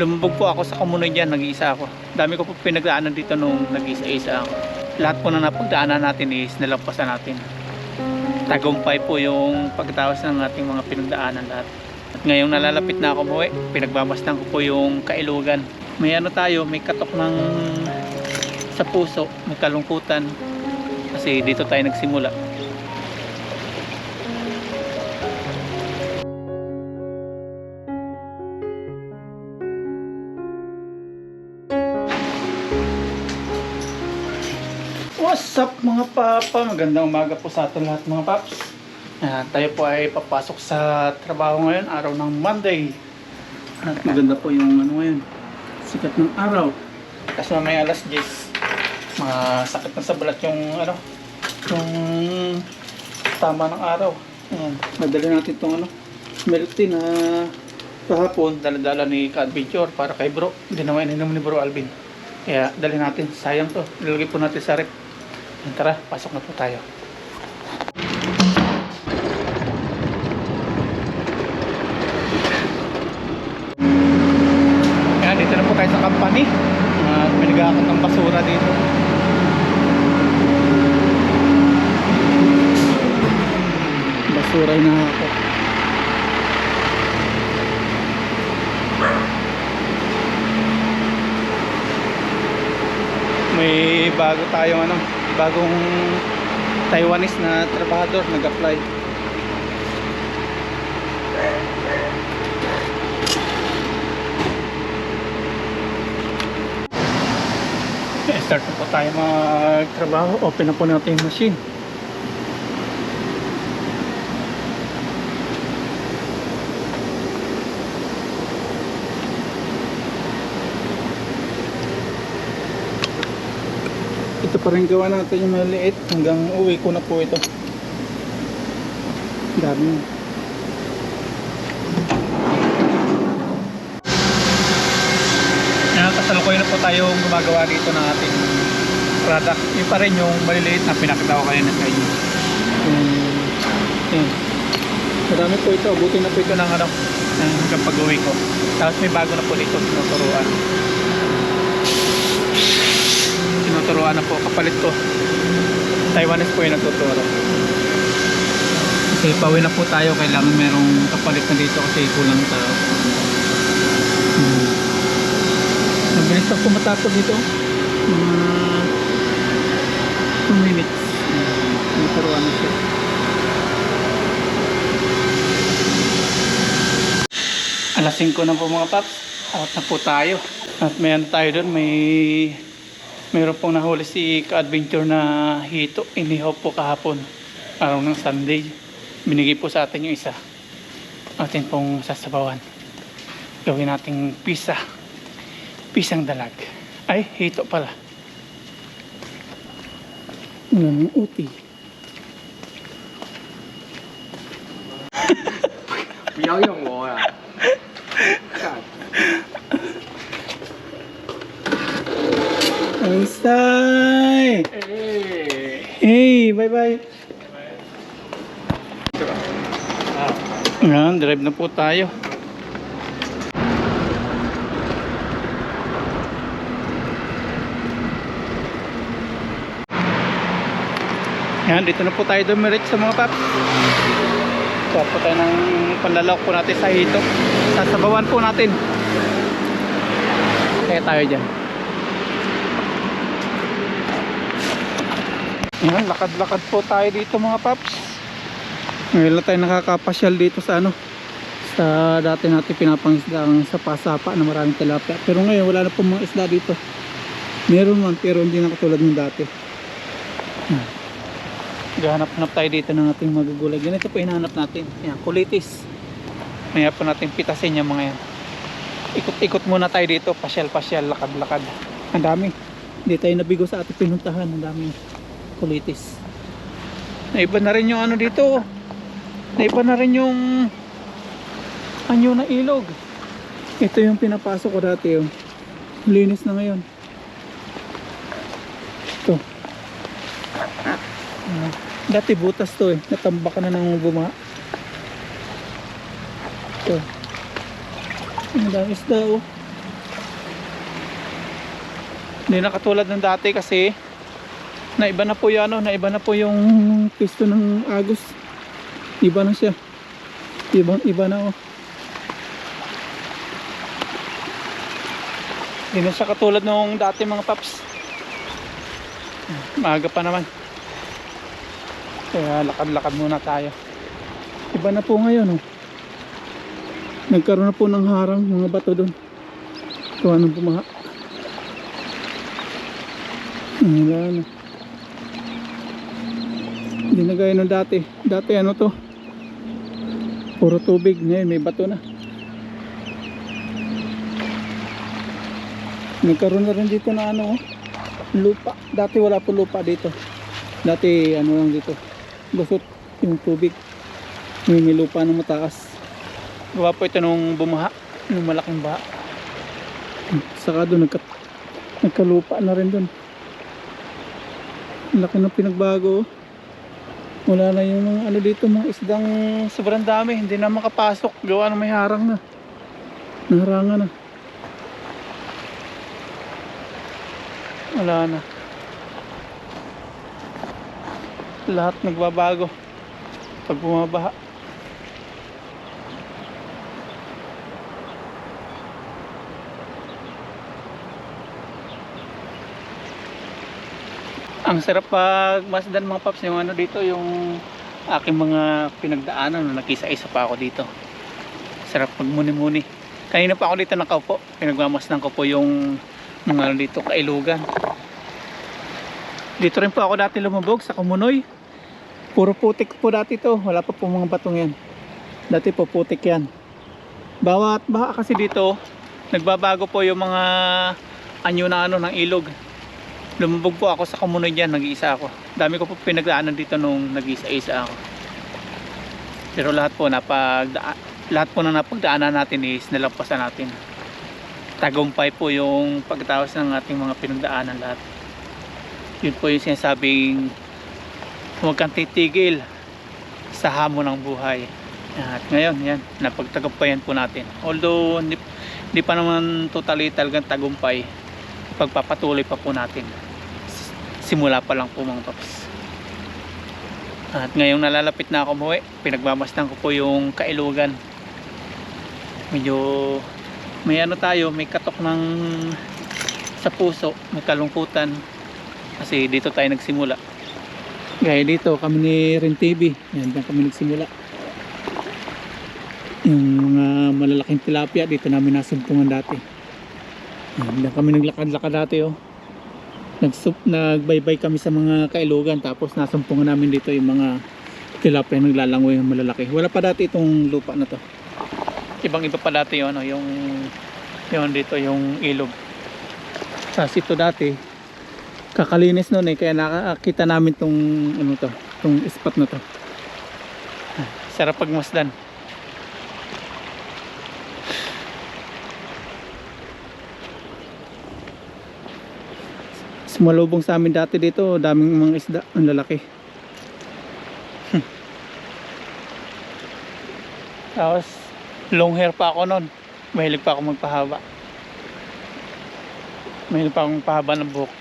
Lumubog po ako sa Kamunoy dyan, nag-iisa ako. Dami ko po pinagdaanan dito nung nag-iisa-isa ako. Lahat po na napagdaanan natin is nalampasan natin. Tagumpay po yung pagtawas ng ating mga pinagdaanan lahat. At ngayong nalalapit na ako buhay, pinagbamasdan ko po yung Kailugan. May ano tayo, may katok ng sa puso, may kalungkutan. Kasi dito tayo nagsimula. What's up mga papa? Magandang umaga po sa ating lahat mga paps. Tayo po ay papasok sa trabaho ngayon, araw ng Monday. At maganda po yung ano ngayon, sikat ng araw. Kasi mamaya alas 10, masakit na sa balat yung ano, yung tama ng araw. Ayan, nadali natin itong ano, milk tea na kahapon, dala-dala ni Ka-Adventure para kay bro. Hindi naman ininom ni bro Alvin. Kaya dali natin, sayang to, ilalagay po natin sa rep. Tara, pasok na po tayo. Ayan, dito na po tayo sa company. May nag-aakot ng basura dito. Basura yung nakakot. May bago tayong ano, bagong Taiwanese na trabahador nag-apply. Start na po tayo magtrabaho. Open na po natin yung machine. Ito pa rin gawa natin yung maliit hanggang uwi ko na po ito. Dami. Kasalukuyan na po tayong gumagawa dito ng ating product. Yung pa rin yung maliliit na pinakita ko kanina sa inyo. Yan. Marami po ito. Abutin na po ito ng ano, hanggang pag uwi ko. Tapos may bago na po dito tinuturuan. Tinuturuan na po, kapalit ko. Taiwanese po yung nagtuturo. Kasi pauwi na po tayo, kailangan merong kapalit na dito kasi kulang tao. Mabilis na po matapos dito. 2 minutes. Tinuturuan na siya. Alas 5 na po mga paps. Out na po tayo. At may ano tayo doon, mayroon pong nahuli si Ka-Adventure na hito. Inihaw po kahapon, araw ng Sunday. Binigay po sa atin yung isa. Atin pong sasabawan. Gawin nating pisa. Pisang dalag. Ay, hito pala. Ng uti. 不要用我呀！干 Einstein! Hey, bye-bye! Ayan, drive na po tayo. Ayan, dito na po tayo dumiretso sa mga paps. Kuha po tayo ng panlalawak po natin sa hito. Sasabawan po natin. Kaya tayo dyan. Ayan, lakad-lakad po tayo dito mga paps. Ngayon lang tayo nakakapasyal dito sa ano, sa dati natin pinapangisdaan sa pasapa na maraming tilapia. Pero ngayon wala na po mga isda dito. Meron man pero hindi na katulad ng dati. Gahanap-hanap tayo dito ng ating magugulay. Ganito po hinahanap natin. Ayan, kulitis. Maya po natin pitasin yung mga yan. Ikot-ikot muna tayo dito. Pasyal-pasyal, lakad-lakad. Ang dami. Hindi tayo nabigo sa ating pinuntahan. Ang dami kulitis. Naiba na rin yung ano dito. Naiba na rin yung anyo na ilog. Ito yung pinapasok ko dati. Linis na ngayon. Ito. Dati butas to natambak na ng buma. Ito. Ang dami isda Hindi na katulad ng dati kasi naiba na po yung naiba na po yung pisto ng agos. Iba na siya. Iba na oh. Hindi na siya katulad nung dati mga paps. Maaga pa naman. Kaya lakad-lakad muna tayo. Iba na po ngayon oh. Nagkaroon na po ng harang mga bato doon. Kung anong bumaha. Wala na. Hindi na gaya nung dati. Dati ano to? Puro tubig. Ngayon may bato na. Nagkaroon na rin dito na ano lupa. Dati wala po lupa dito. Dati ano lang dito. Lusot yung tubig. May lupa na mataas. Gawa po ito nung bumaha. Nung malaking baha. Saka doon nagkalupa na rin doon. Laki ng pinagbago. Wala na yung mga ano dito, mga isdang sobrang dami. Hindi na makapasok. Gawa na may harang na. Naharangan na. Wala na. Lahat nagbabago pag bumabaha. Ang sarap pag masdan mga paps yung ano dito, yung aking mga pinagdaanan nung nag-isa-isa pa ako dito. Sarap pag muni-muni. Kanina pa ako dito nakaupo. Pinagmamasdan ko po yung mga ano dito, kailugan. Dito rin po ako dati lumubog sa Kumunoy. Puro putik po dati to. Wala pa po mga batong yan. Dati po putik yan. Bawat baha kasi dito, nagbabago po yung mga anyo na ano ng ilog. Lumubog po ako sa Kumunoy dyan, nag-iisa ako. Dami ko po pinagdaanan dito nung nag-iisa-isa ako. Pero lahat po na napagdaanan natin is nalampasan natin. Tagumpay po yung pagkatapos ng ating mga pinagdaanan lahat. Yun po yung sinasabing huwag kang titigil sa hamon ng buhay. At ngayon, yan, napagtagumpayan po natin. Although hindi pa naman totally talagang tagumpay, pagpapatuloy pa po natin. Simula pa lang po mga paps. At ngayong nalalapit na ako umuwi, pinagmamasdan ko po yung kailugan. Medyo may ano tayo, may katok ng sa puso, may kalungkutan kasi dito tayo nagsimula. Gaya dito kami ni Ren TV, yan dyan kami nagsimula. Yung mga malalaking tilapia dito namin nasumpungan dati. Yan dyan kami naglakad-lakad dati oh. Nagbaybay kami sa mga kailugan, tapos nasumpungan namin dito yung mga tilapia naglalangoy ng malalaki. Wala pa dati itong lupa na to. Ibang iba pa dati yung ano, yung dito yung ilog. Tapos ito dati kakalinis noon kaya nakakita namin tong ano to, tong spot na to. Sarap pagmasdan. Sumalubong sa amin dati dito, daming mga isda, ang lalaki. Tapos long hair pa ako noon. Mahilig pa ako magpahaba. Mahilig pa akong magpahaba ng buhok.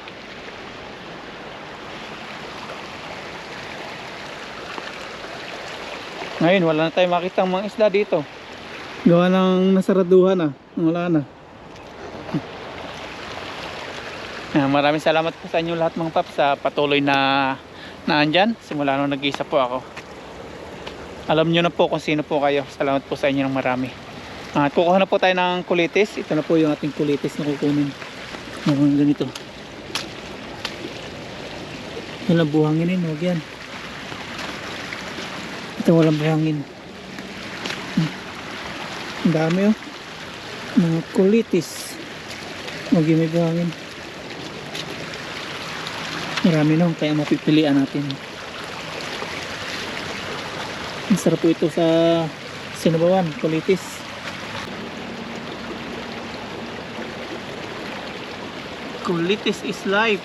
Ngayon wala na tayong makitang mga isda dito. Gawa ng nasaraduhan na. Wala na. Maraming salamat po sa inyo lahat mga paps sa patuloy na naandyan. Simula nung nag-isa po ako. Alam nyo na po kung sino po kayo. Salamat po sa inyo ng marami. At kukuha na po tayo ng kulitis. Ito na po yung ating kulitis na kukunin. Mga ganito. Walang buhangin huwag yan. Ito walang buhangin. Ang dami oh. Mga kulitis. Huwag yung may buhangin. Marami na kaya mapipilian natin. Ang sarap po ito sa sinabawan, kulitis. Kulitis is life.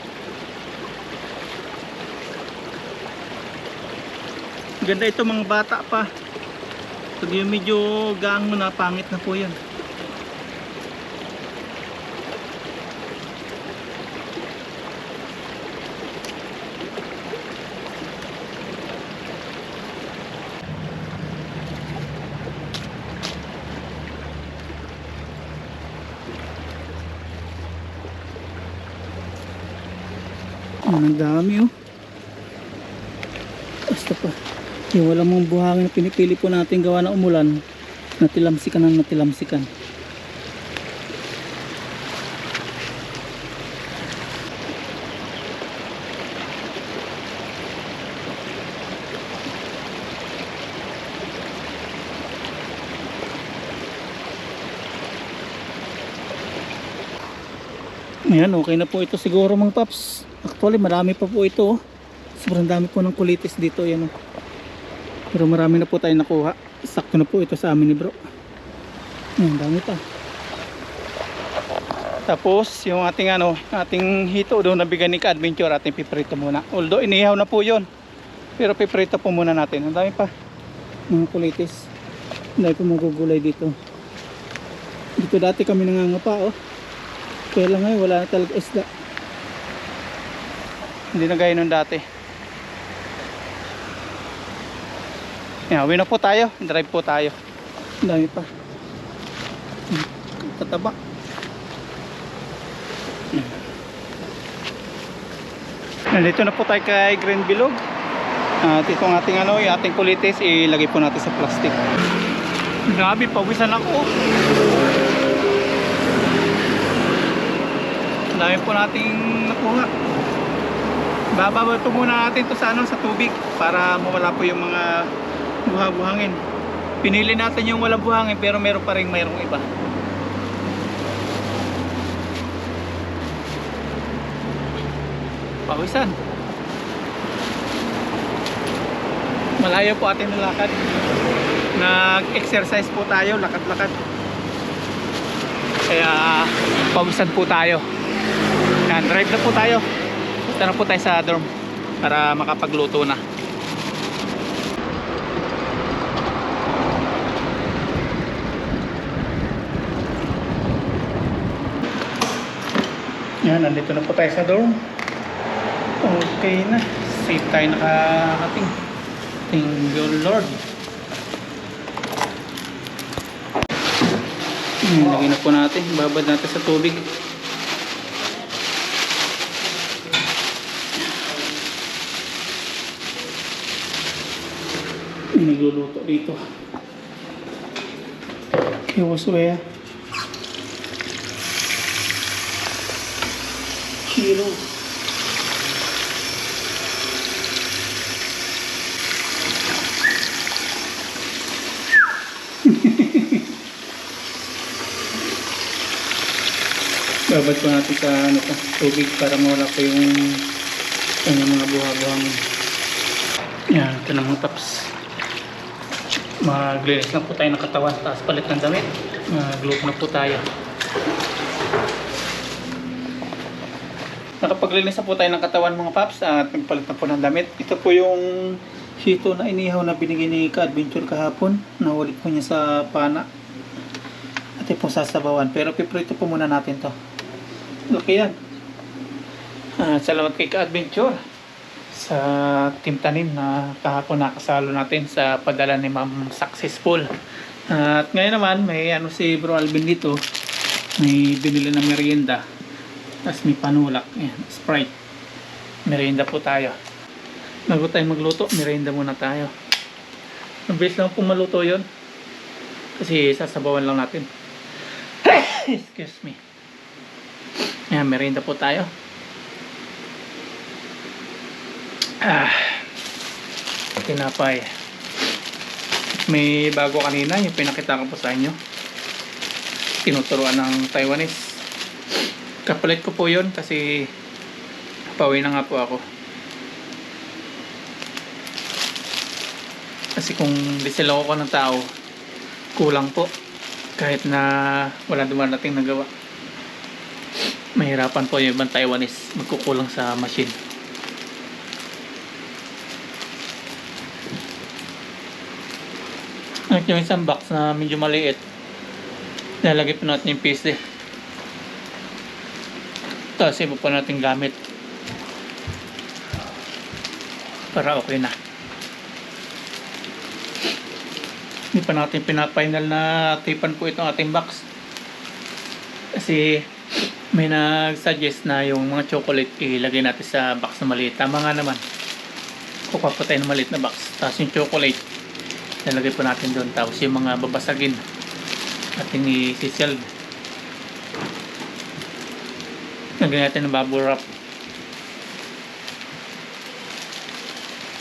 Ganda ito mga bata pa. Pag yung medyo gaang mo na, pangit na po yan. Ang dami oh. Basta pa. Yung walang mga buhangin na pinipili po natin gawa na umulan. Natilamsikan ang natilamsikan. Ayan, okay na po ito siguro mga paps. Actually marami pa po ito oh. Sobrang dami po ng kulitis dito. Ayan, oh. Pero marami na po tayo nakuha. Sakto na po ito sa amin ni bro. Ayan, dami pa. Tapos yung ating ating hito doon na bigyan ni Ka-Adventure, ating piprito muna. Although inihaw na po yon, pero piprito po muna natin. Ang dami pa mga kulitis. Ang dami po magugulay dito. Dito dati kami nangangapa oh. Kaya lang ngayon wala na talaga isda. Hindi na gaya nung dati. Yan, uwi na po tayo. Drive po tayo. Ang dami pa. Tataba. Nandito na po tayo kay Green Bilog. At itong ating yung ating kulitis ilagay po natin sa plastic. Grabe, pawisan ako. Ang dami po nating nakuha. Bababa po muna natin to sa sa tubig para mawala po yung mga buhangin. Pinili natin yung walang buhangin pero meron pa rin mayroong iba. Pawisan. Malayo po atin ng lakad. Nag-exercise po tayo, lakad-lakad. Kaya pawisan po tayo. Yan, drive na po tayo. Punta na po tayo sa dorm para makapagluto na. Yan, nandito na po tayo sa dorm. Okay na. Safe tayo nakakating. Thank you Lord. Lagyan na po natin. Babad natin sa tubig. Nagluluto dito. Kiwaswaya. Kilo. Babad po natin sa tubig para mawala po yung kanyang mga buha-buhangin. Yan, ito na mga taps. Maglinis lang po tayo ng katawan, tapos palit ng damit. Magluto na po tayo. Nakapaglinis na po tayo ng katawan mga paps at nagpalit na po ng damit. Ito po yung hito na inihaw na binigay ni Ka-Adventure kahapon. Nahulit po niya sa pana. At ito po sasabawan. Pero piprito po muna natin to. Laki yan. Salamat kay Ka-Adventure sa Team Tanim na kahapon nakasalo natin sa padala ni Ma'am Successful. At ngayon naman may si Bro Alvin dito, may binili na merienda, tapos may panulak. Ayan, Sprite. Merienda po tayo. Bago tayo magluto, merienda muna tayo. Mabilis lang po maluto yun kasi sasabawan lang natin. Excuse me. Ayan, merienda po tayo. Tinapay. May bago kanina yung pinakita ko po sa inyo, tinuturuan ng Taiwanese. Kapalit ko po yun kasi pauwi na nga po ako. Kasi kung diselaw ko ng tao, kulang po. Kahit na wala dumarating na gawa, mahirapan po yung ibang Taiwanese, magkukulang sa machine. At yung isang box na medyo maliit, lalagay po natin yung PC. Tapos iba po natin gamit para okay na. Hindi pa natin pinafinal na tipan po itong ating box kasi May nag-suggest na yung mga chocolate ilagay natin sa box na maliit. Tama nga naman. Kukuha po tayo ng maliit na box. Tapos yung chocolate, nalagay po natin doon. Tapos yung mga babasagin, ating i-seal. Lagyan natin ng bubble wrap.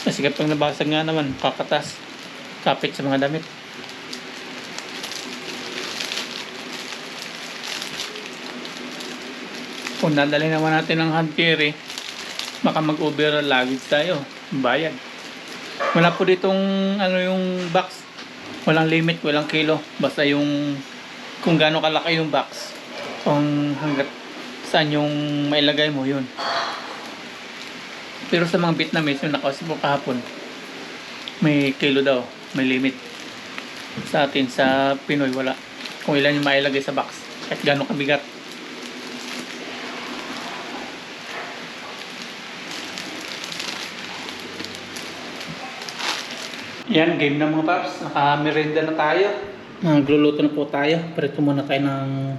Kasi kapag nabasag nga naman, kakatas, kapit sa mga damit. Kung dadali naman natin ng hand carry, baka mag-over luggage tayo, bayad. Wala po ditong ano yung box, walang limit, walang kilo, basta yung kung gaano kalaki yung box, kung hanggat saan yung mailagay mo, yun. Pero sa mga Vietnamese, yung nakausap ko kahapon, may kilo daw, may limit. Sa atin, sa Pinoy, wala. Kung ilan yung mailagay sa box, kahit gaano kabigat. Yan, game na mga paps. Naka-merenda na tayo. Nagluluto na po tayo. Prito muna tayo ng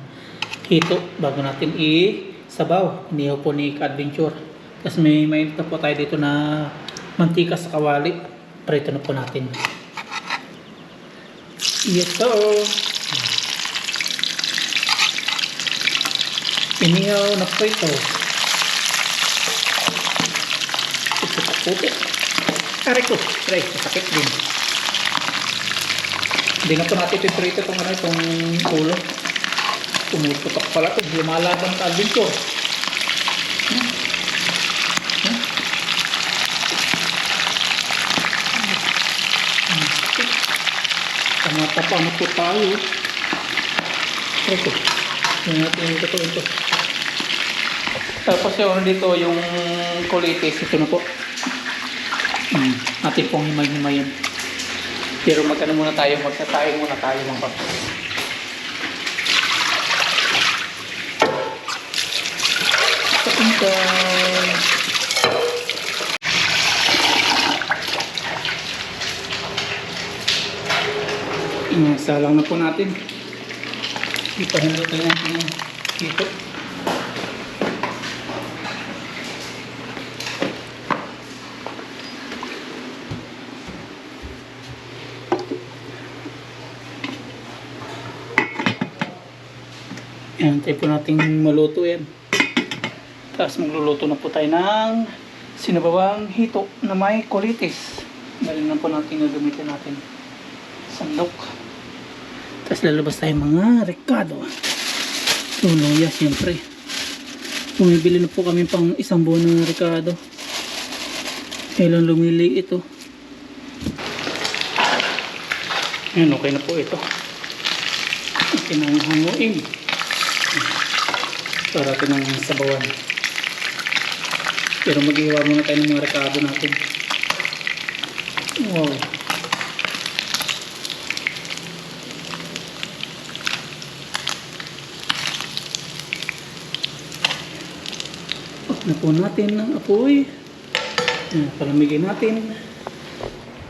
hito bago natin i-sabaw. Inihaw po ni Ka-Adventure. Tapos may mainit na po tayo dito na mantika sa kawali. Prito na po natin. Ito. Inihaw na po ito. Ito pa po. Aray ko, aray, masakit din. Hindi na po natin piprito itong ulo. Tumututok pala ito, lumalaban ka dito. Tamatapa na po tayo. Aray ko, hindi natin ito. Tapos yung dito, yung kulitis, ito na po. Atin pong himay-himayin. Pero magkano muna tayo, magsatayo muna tayo mga paps. Salang na po natin. Ipahinalo tayo natin dito. Yan, tayo po natin maluto yan. Tapos magluluto na po tayo ng sinabawang hito na may kulitis. Dali na po natin gagamitin natin. Sandok. Tapos lalabas tayo mga rekado. Luya siyempre. Bumibili na po kami pang isang buwan ng rekado. Kailan lumili ito. Yan, okay na po ito. Kinanghanguin. Para ito ng sabawan. Pero maghiwa muna tayo ng mga rekado natin. Wow. Off na po natin ng apoy. Palamigin natin.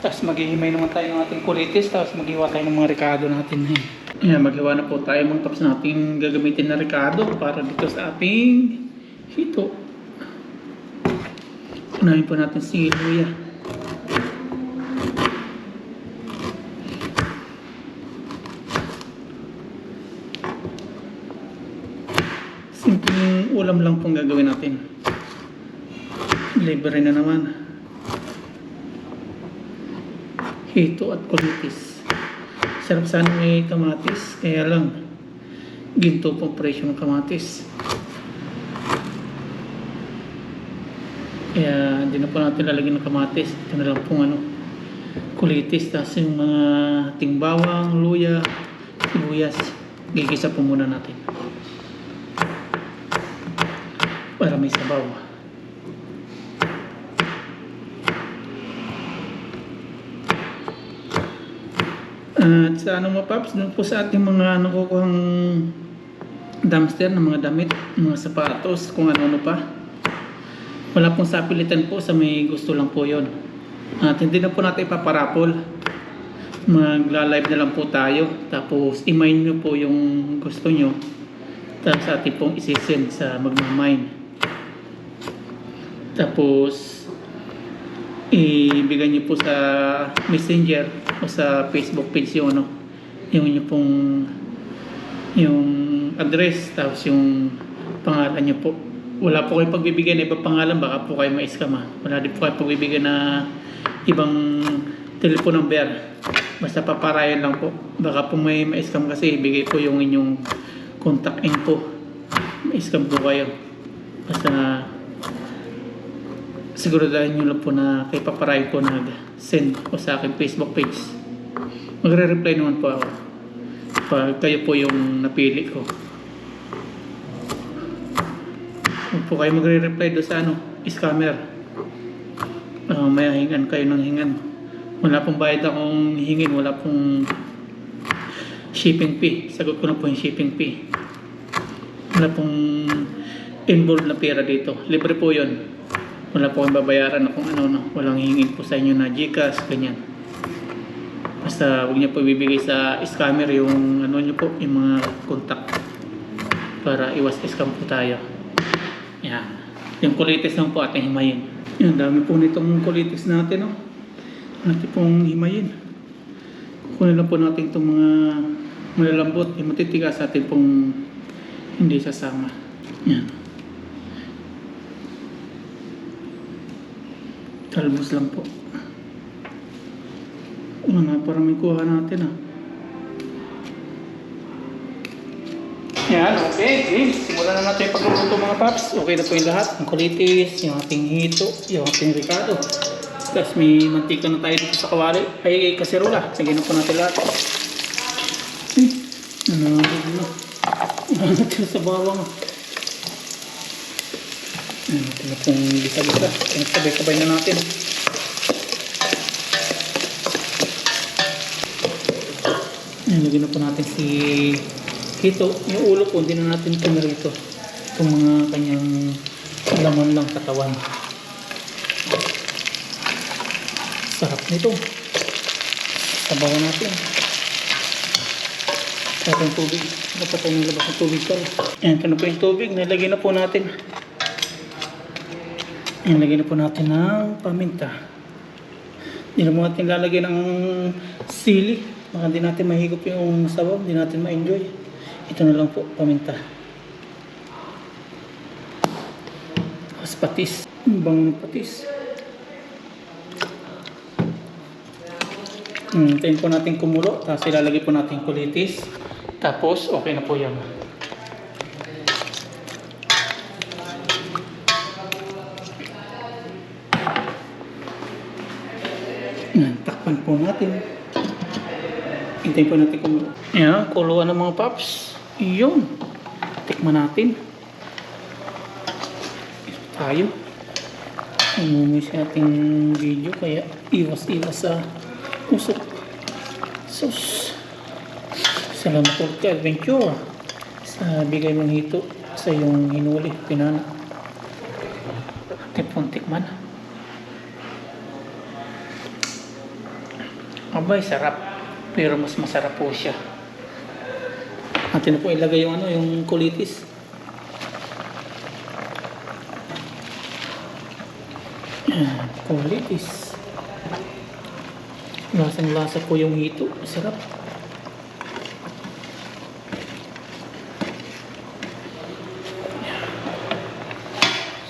Tapos maghihimay naman tayo ng ating kulitis. Tapos maghiwa tayo ng mga rekado natin. Ayan, maghiwa na po tayo mga paps natin gagamitin na rekado para dito sa ating hito. Unahin po natin si luya. Simpleng ulam lang pong gagawin natin. Libre na naman. Hito at kulitis. Sarap sana may kamatis, kaya lang ginto pong presyo ng kamatis. Kaya hindi na po natin lalagyan ng kamatis. Ito na lang pong kulitis, tapos yung mga tingbawang, luya, sibuyas. Gigisa po muna natin para may sabaw. At sa mga paps, doon po sa ating mga nakukuhang dumpster ng mga damit, mga sapatos, kung ano-ano pa. Wala pong sapilitan po, sa may gusto lang po yon. At hindi na po natin ipaparapol. Magla-live na lang po tayo. Tapos i-mine nyo po yung gusto nyo. Tapos atin pong isisend sa magmamine. Tapos ibigay niyo po sa messenger o sa Facebook page yung ano, yung inyo pong yung address, tapos yung pangalan niyo po. Wala po kayong pagbibigyan na ibang pangalan, baka po kayo ma-scam ha. Wala din po kayong pagbibigyan na ibang telephone number. Basta paparayan lang po. Baka po may ma-scam kasi ibigay po yung inyong contact info. Ma-scam po kayo. Basta siguraduhin nyo lang po na kay paparayan po nag-send po sa aking Facebook page. Magre-reply naman po ako pag kayo po yung napili ko. Huwag po kayo magre-reply doon sa scammer. May hingan kayo ng hingan. Wala pong bayad akong hingin, wala pong shipping fee. Sagot ko na po yung shipping fee. Wala pong involved na pera dito. Libre po yun. Wala po kang babayaran na kung ano. Walang hingin po sa inyo na GCash, ganyan. Basta huwag niyo po ibibigay sa scammer yung ano niyo po, yung mga contact. Para iwas scam po tayo. Yan. Yung kulitis lang po ating himayin. Yan, dami po nitong kulitis natin, no? Natin pong himayin. Kukunin lang po natin itong mga malalambot. Yung matitigas atin pong hindi sasama. Yan. Talbos lang po. Parang may kuha natin, Yan, okay. Simulan na natin yung pagluluto mga paps. Okay na po yung lahat. Yung kulitis, yung ating hito, yung ating ricado. Tapos may mantika na tayo dito sa kawali. Ay, kaserola. Sagyan na po natin lahat. Ano natin sa bawang. Natin na pong bisa-bisa. Sabay-sabay na natin. Lagyan na po natin si hito. Yung ulo po, hindi na natin pumirito. Itong mga kanyang laman lang katawan. Sarap nito. Sabawan natin. Sa tubig. Dapat tayo nilabas ng tubig pala. Ayan, kano po yung tubig. Nilagyan na po natin. Ayan, lagyan na po natin ng paminta. Hindi na po natin lalagyan ng sili. Baka hindi natin mahigop yung sabaw. Hindi natin ma-enjoy. Ito na lang po, paminta. Tapos patis. Ang bango ng patis. Hintayin po natin kumulo. Tapos ilalagay po natin kulitis. Tapos okay na po yan. Takpan po natin. Hintayin po natin kumulo. Yan, kuluan ng mga paps. Iyon. Tikman natin. Tayo. Umumis ating video kaya iwas-iwas sa usok. Sus. Salamat po kay Adventure sa bigay ng hito sa iyong hinuli, pinana. Tipong tikman. Abay, sarap. Pero mas masarap po siya. Atin na po ilagay yung yung kulitis. Kulitis. Lasang-lasa po yung hito. Sarap.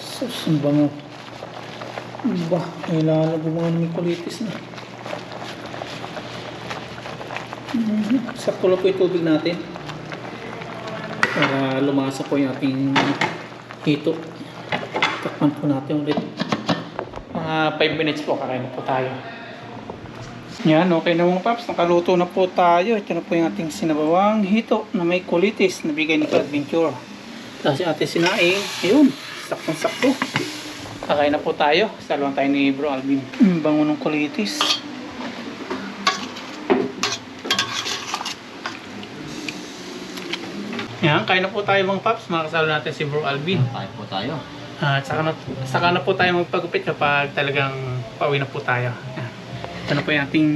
Sus, ang bango. Bah, ilalabo mga may kulitis na. Sakto lang po yung tubig natin. Para lumasa po yung ating hito. Takpan po natin ulit. Mga 5 minutes po, kakain na po tayo. Yan, okay na mga paps. Nakaluto na po tayo. Ito na po yung ating sinabawang hito na may kulitis na bigay ni Adventure. Tapos yung ating sinaing. Ayun, saktong-sakto. Kakain na po tayo. Salawang tayo ni Bro Alvin. Bango ng kulitis. Yan, kain na po tayo mga paps. Makasalo natin si Bro Alvin. Kain po tayo. At saka na po tayo magpagupit kapag talagang pauwi na po tayo. Yan. Ito na po yung ating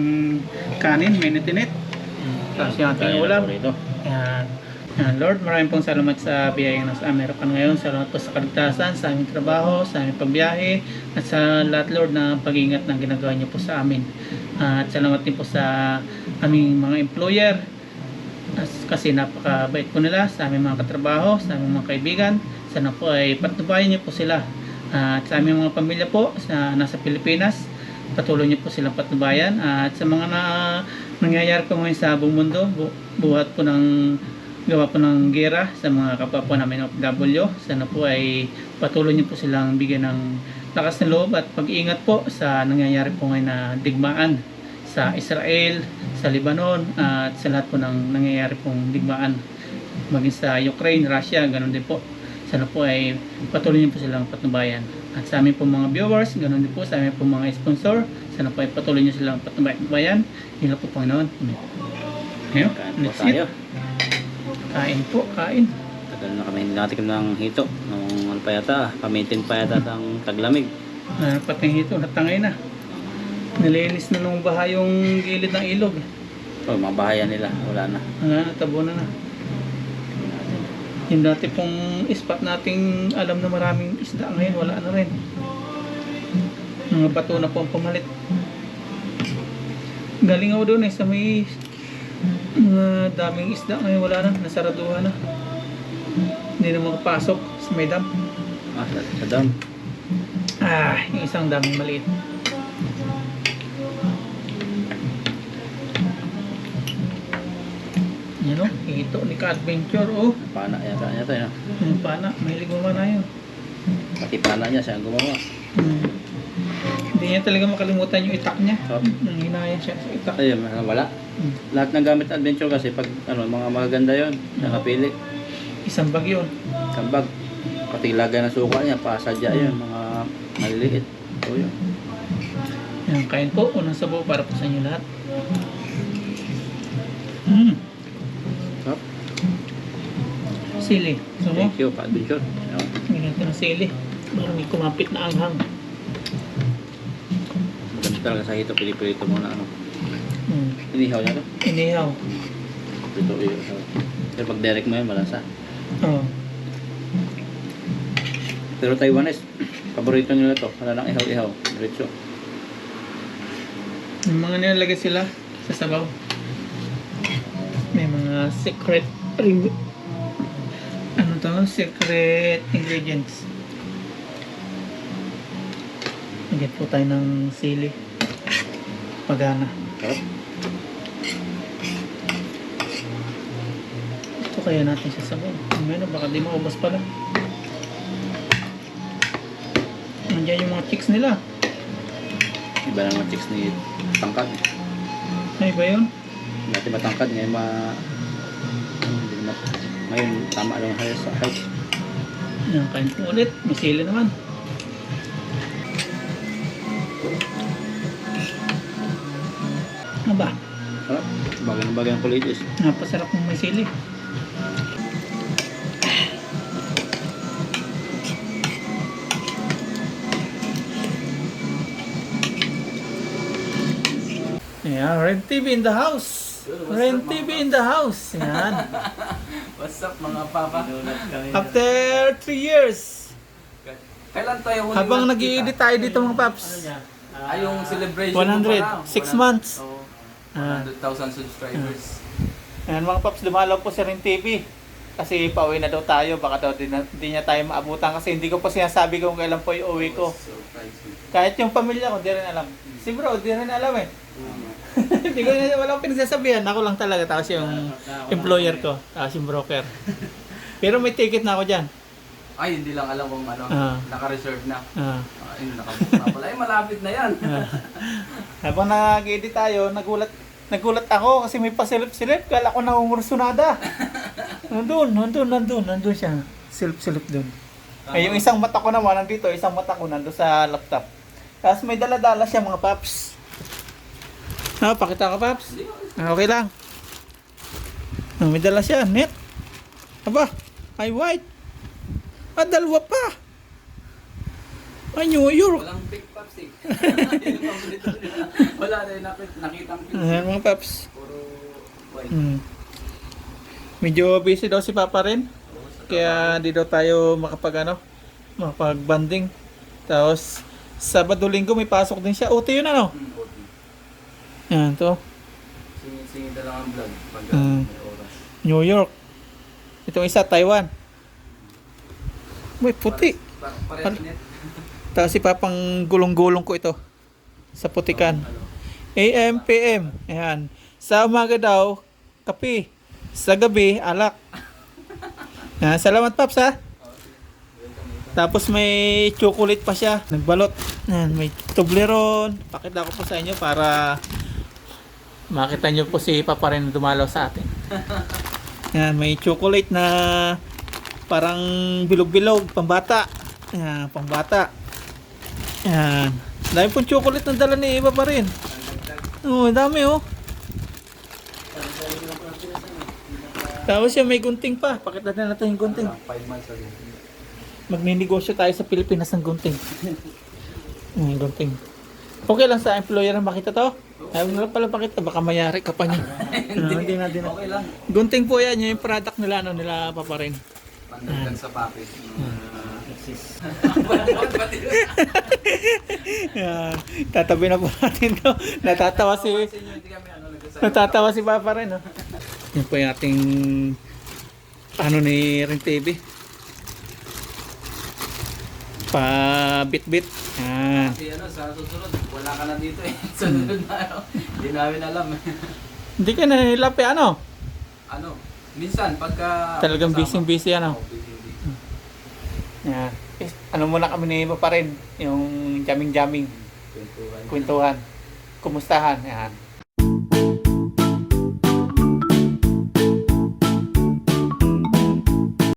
kanin, minute-init. Tapos yung ating ulam. Yan. Lord, maraming pong salamat sa biyayang nasa Amerikan ngayon. Salamat po sa kaligtasan, sa aming trabaho, sa aming pagbiyahe, at sa lahat, Lord, na pag-iingat na ginagawa niyo po sa amin. At salamat din po sa aming mga employer, kasi napakabait po nila sa aming mga katrabaho, sa aming mga kaibigan. Sana po ay patnubayan niyo po sila. At sa aming mga pamilya po sa nasa Pilipinas, patuloy niyo po silang patnubayan. At sa mga nangyayari po ngayon sa buong mundo, buhat po ng gawa po ng gera sa mga kapwa po namin OFW. Sana po ay patuloy niyo po silang bigyan ng lakas ng loob at pag-iingat po sa nangyayari po ngayon na digmaan sa Israel, sa Lebanon, at sa lahat po ng nangyayari pong digmaan, maging sa Ukraine, Russia, ganun din po. Sana po ay patuloy niyo po silang patnubayan. At sa amin po mga viewers, ganun din po sa amin po mga sponsor, sana po ay patuloy niyo silang patnubayan. Yun lang po, Panginoon. Amen. Ngayon, let's eat. Kain po, kain. Tagal na kami hindi nakatikim ng hito. Nung ano pa yata, pamitin pa yata ng taglamig. Pati ito, natangay na. Nalinis na nung baha yung gilid ng ilog. So, mga bahayan nila, wala na. Natabunan na. Yung dati pong spot nating alam na maraming isda ngayon, wala na rin. Mga bato na po ang pumalit. Galing ako doon sa may mga daming isda ngayon, wala na, nasaraduhan na. Hindi na makapasok sa may dam. Sa dam. Yung isang daming maliit. Yan o, ito ni ka-adventure o. Pana yata yun. Yung pana, mahilig mo na yun. Pati pana niya, siya ang gumawa. Hindi niya talaga makalimutan yung itak niya. So, Nanghinaya siya sa itak. ayun, wala. Lahat ng gamit adventure kasi pag mga magaganda yun, nakapili. Isang bag yun. Kambag. Pati lagay ng suka niya, pasadya yun, mga maliliit. So yun. Yan, kain po. Unang sabaw para po sa inyo lahat. Sarap. Sili. So mo, Thank you, ka-adventure. ganyan ko ng sili. Parang may kumapit na anghang. Maganda talaga sa hito, pilipilito muna. Inihaw niya to. Inihaw. Ito, pero pag direct mo yan, malasa. Oo. Pero Taiwanese, paborito nila to. Wala nang ihaw-ihaw. Diretso. Yung mga nilalagay sila sa sabaw. May mga secret secret ingredients. Nagyan po tayo ng sili. Pagana. Sarap. Ito kaya natin sa sabaw. Ano, baka di maubos pala. Nandiyan yung mga chicks nila. Iba lang mga chicks ni Tangkad. Ay ba yun? Dati matangkad, ngayon ngayon tama lang sa height. Yan, kain po ulit. May sili naman. Ano ba? Sarap. Bagay ng kulitis. Napasarap ng may sili. Yeah, Red TV in the house. Red TV in the house. Yan. What's up mga papa? After 3 years. Kailan tayo huli Habang nagkita? nag-i-edit tayo dito mga paps. Yung celebration mo pa 100, lang. 6 months. Oo, Ah. 100,000 subscribers. Ayan mga paps, dumalaw po si Ren TV. Kasi pauwi na daw tayo, baka daw di niya tayo maabutan kasi hindi ko pa sinasabi kung kailan po yung uwi ko. Kahit yung pamilya ko, di rin alam. Si bro, di rin alam eh. Hindi ko na, walang pinagsasabihan. Ako lang talaga, tapos yung employer ko, tapos yung broker. Pero may ticket na ako dyan. Ay, hindi lang alam kung naka-reserve na. Ay, nakabook na pala. Ay, malapit na yan. Habang nag-edit tayo, nagulat ako kasi may pasilip-silip. Kala ko nangungursunada. Nandun siya. Silip-silip dun. Eh, yung isang mata ko naman nandito, isang mata ko nandun sa laptop. Tapos may dala-dala siya mga paps. Pakita ka paps? Okay lang. May dala siya, net. Aba, ay white. Dalawa pa. Ay, New York. Walang big pops eh. Wala na yung nakitang pink. Ayan mga paps. Puro white. Medyo busy daw si Papa rin. Kaya di daw tayo makapag-banding. Tapos, Sabado, Linggo may pasok din siya. OT yun ano? Okay. Yan, to. Singit na lang ang vlog pag may oras. New York. Itong isa, Taiwan. May puti. Parehas net. Tapos si Papang gulong-gulong ko ito. Sa putikan. AM, PM. Ayan. Sa umaga daw, kape. Sa gabi, alak. Yan, salamat Paps ha. Tapos may chocolate pa siya. Nagbalot. Yan, may Toblerone. Pakita ko po sa inyo para makita nyo po si Papa rin dumalaw sa atin. Yan, may chocolate na parang bilog-bilog, pambata. Yan, pambata. Yan. Dami pong chocolate na dala ni Papa rin. Oo, dami oh. Tapos yung may gunting pa. Pakita na natin yung gunting. 5 months ago. Magninegosyo tayo sa Pilipinas ng gunting. Gunting. Okay lang sa employer na makita to? Ayaw na lang pala pakita. Baka mayari ka pa niya. Hindi na. Okay lang. Gunting po yan. Yung product nila, nila Papa rin. Pandagdag sa papi. Yan. Tatabi na po natin to. Natatawa si Papa rin. Oh. Yan po yung ating ni Rin TV. Pa-bit-bit. Yan. Kasi sa susunod, wala ka na dito eh. Sunod na hindi namin alam. Hindi ka nanilap eh, ano? Minsan pagka... Talagang kasama. busy ano? Oo, busy. Yan. Ano muna kami ni Papa rin, yung jamming-jamming, Kwentuhan. kwentuhan, kumustahan, yan.